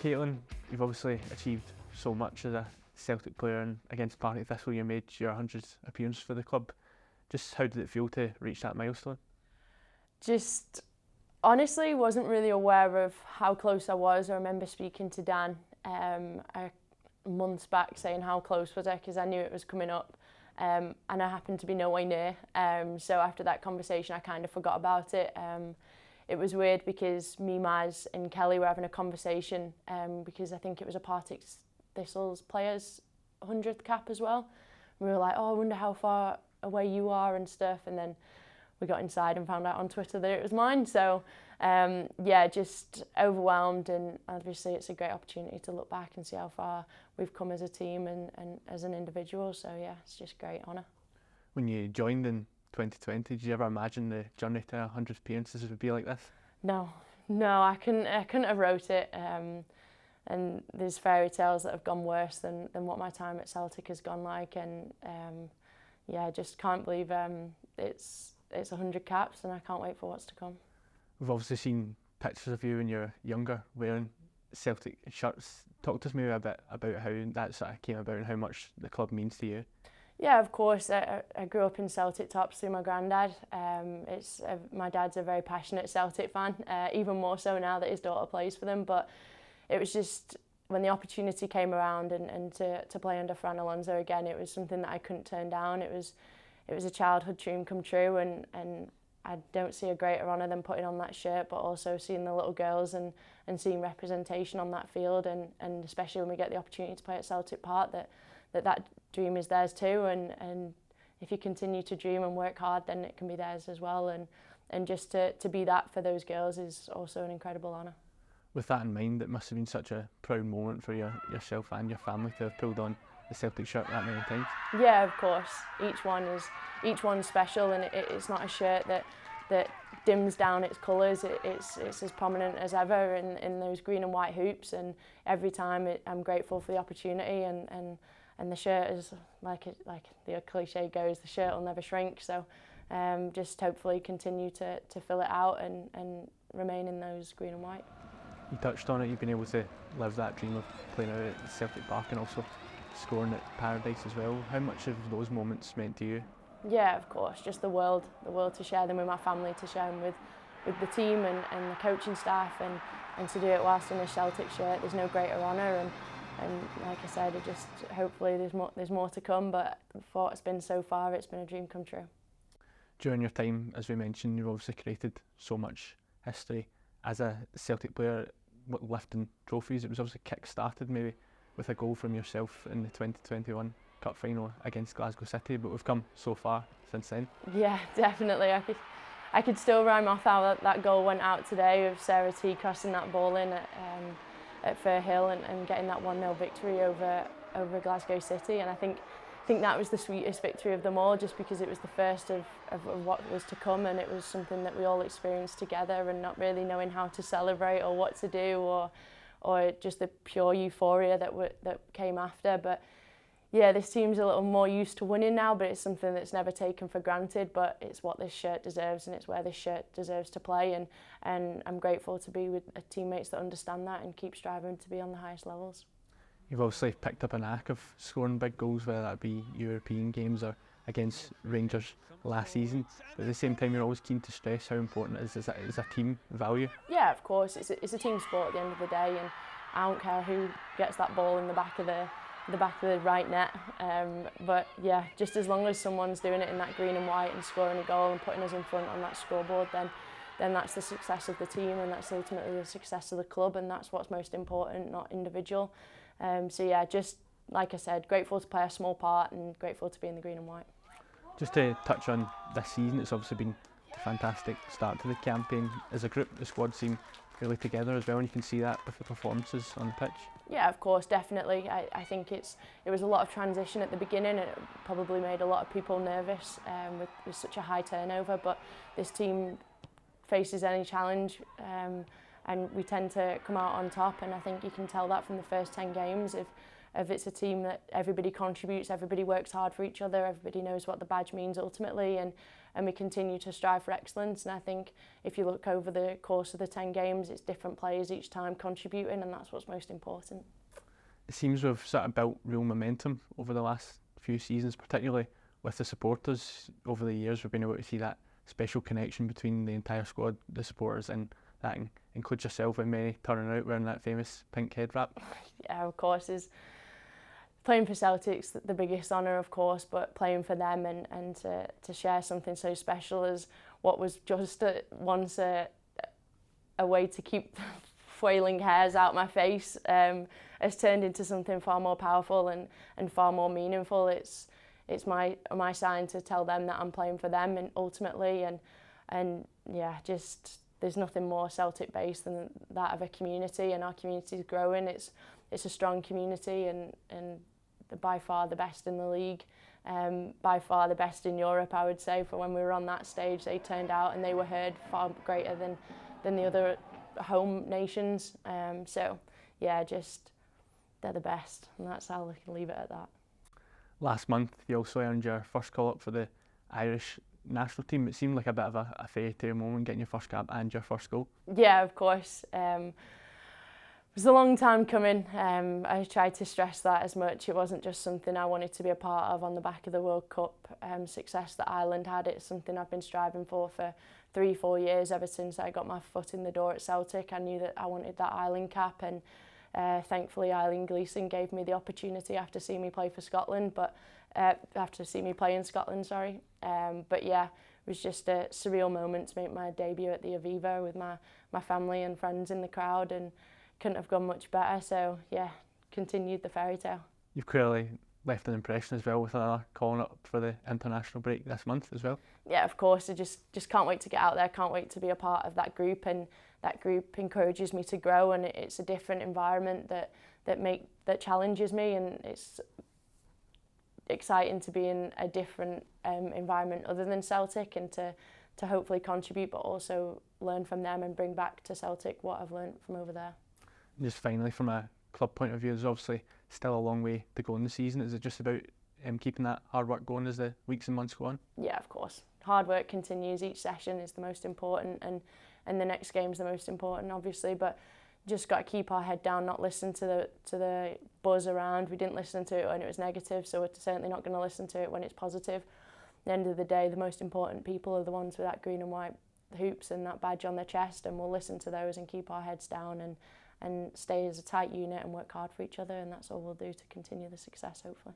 Caitlin, you've obviously achieved so much as a Celtic player, and against Partick Thistle you made your 100th appearance for the club. Just how did it feel to reach that milestone? Just honestly wasn't really aware of how close I was. I remember speaking to Dan months back saying how close was I, because I knew it was coming up, and I happened to be nowhere near. So after that conversation I kind of forgot about it. It was weird because me, Maz and Kelly were having a conversation because I think it was a Partick Thistle's players 100th cap as well. We were like, oh, I wonder how far away you are and stuff, and then we got inside and found out on Twitter that it was mine. So yeah, just overwhelmed, and obviously it's a great opportunity to look back and see how far we've come as a team and as an individual. So yeah, it's just a great honour. When you joined in 2020, did you ever imagine the journey to 100 appearances would be like this? No, I couldn't have wrote it. And there's fairy tales that have gone worse than what my time at Celtic has gone like, and yeah, I just can't believe it's 100 caps, and I can't wait for what's to come. We've obviously seen pictures of you when you were younger wearing Celtic shirts. Talk to us maybe a bit about how that sort of came about and how much the club means to you. Yeah, of course. I grew up in Celtic tops through my granddad. My dad's a very passionate Celtic fan, even more so now that his daughter plays for them. But it was just, when the opportunity came around and to play under Fran Alonso again, it was something that I couldn't turn down. It was a childhood dream come true, and I don't see a greater honour than putting on that shirt, but also seeing the little girls and seeing representation on that field, and especially when we get the opportunity to play at Celtic Park, that dream is theirs too, and if you continue to dream and work hard, then it can be theirs as well, and just to be that for those girls is also an incredible honour. With that in mind, it must have been such a proud moment for yourself and your family to have pulled on the Celtic shirt that many times. Yeah, of course. Each one's special, and it's not a shirt that dims down its colours. It's as prominent as ever in those green and white hoops, and every time I'm grateful for the opportunity, and the shirt is like the cliche goes, the shirt will never shrink. So just hopefully continue to fill it out and remain in those green and white. You touched on it, you've been able to live that dream of playing out at Celtic Park and also scoring at Paradise as well. How much have those moments meant to you? Yeah, of course, just the world to share them with my family, to share them with the team and the coaching staff, and to do it whilst in a Celtic shirt. There's no greater honour, and like I said, it just, hopefully there's more to come, but for what it's been so far, it's been a dream come true. During your time, as we mentioned, you've obviously created so much history as a Celtic player, lifting trophies. It was obviously kick-started maybe with a goal from yourself in the 2021 Cup final against Glasgow City, but we've come so far since then. Yeah, definitely. I could still rhyme off how that goal went out today, with Sarah T crossing that ball in at Firhill and getting that 1-0 victory over Glasgow City. And I think that was the sweetest victory of them all, just because it was the first of what was to come, and it was something that we all experienced together, and not really knowing how to celebrate or what to do, or just the pure euphoria that came after. But yeah, this team's a little more used to winning now, but it's something that's never taken for granted. But it's what this shirt deserves, and it's where this shirt deserves to play, and I'm grateful to be with teammates that understand that and keep striving to be on the highest levels. You've obviously picked up a knack of scoring big goals, whether that be European games or against Rangers last season. But at the same time, you're always keen to stress how important it is as a team value. Yeah, of course. It's a team sport at the end of the day, and I don't care who gets that ball in the back of the right net. But yeah, just as long as someone's doing it in that green and white and scoring a goal and putting us in front on that scoreboard, then that's the success of the team, and that's ultimately the success of the club, and that's what's most important, not individual. So yeah, just like I said, grateful to play a small part and grateful to be in the green and white. Just to touch on this season, it's obviously been a fantastic start to the campaign. As a group, the squad seem really together as well, and you can see that with the performances on the pitch. Yeah, of course, definitely. I think it was a lot of transition at the beginning, and it probably made a lot of people nervous with such a high turnover, but this team faces any challenge, and we tend to come out on top, and I think you can tell that from the first 10 games. it's a team that everybody contributes, everybody works hard for each other, everybody knows what the badge means ultimately, and we continue to strive for excellence. And I think if you look over the course of the 10 games, it's different players each time contributing, and that's what's most important. It seems we've sort of built real momentum over the last few seasons, particularly with the supporters. Over the years, we've been able to see that special connection between the entire squad, the supporters, and that includes yourself and Mary turning out wearing that famous pink head wrap. Yeah, of course, playing for Celtic's the biggest honour, of course, but playing for them and to share something so special as what was just once a way to keep foiling hairs out my face has turned into something far more powerful and far more meaningful. It's my sign to tell them that I'm playing for them, and ultimately, and yeah, just there's nothing more Celtic based than that of a community, and our community is growing. It's a strong community, and by far the best in the league, by far the best in Europe, I would say. For when we were on that stage, they turned out and they were heard far greater than the other home nations. So yeah, just they're the best, and that's how I can leave it at that. Last month, you also earned your first call-up for the Irish national team. It seemed like a bit of a fairy tale moment, getting your first cap and your first goal. Yeah, of course. It was a long time coming. I tried to stress that as much. It wasn't just something I wanted to be a part of on the back of the World Cup success that Ireland had. It's something I've been striving for 3-4 years, ever since I got my foot in the door at Celtic. I knew that I wanted that Ireland cap, and thankfully Eileen Gleeson gave me the opportunity after seeing me play for Scotland, but after seeing me play in Scotland, sorry. But yeah, it was just a surreal moment to make my debut at the Aviva with my family and friends in the crowd, and couldn't have gone much better. So yeah, continued the fairy tale. You've clearly left an impression as well with another calling up for the international break this month as well. Yeah, of course. I just can't wait to get out there. Can't wait to be a part of that group, and that group encourages me to grow, and it's a different environment that challenges me, and it's exciting to be in a different environment other than Celtic, and to hopefully contribute, but also learn from them and bring back to Celtic what I've learned from over there. Just finally, from a club point of view, there's obviously still a long way to go in the season. Is it just about keeping that hard work going as the weeks and months go on? Yeah, of course. Hard work continues. Each session is the most important, and the next game is the most important, obviously. But just got to keep our head down, not listen to the buzz around. We didn't listen to it when it was negative, so we're certainly not going to listen to it when it's positive. At the end of the day, the most important people are the ones with that green and white hoops and that badge on their chest, and we'll listen to those and keep our heads down and stay as a tight unit and work hard for each other, and that's all we'll do to continue the success, hopefully.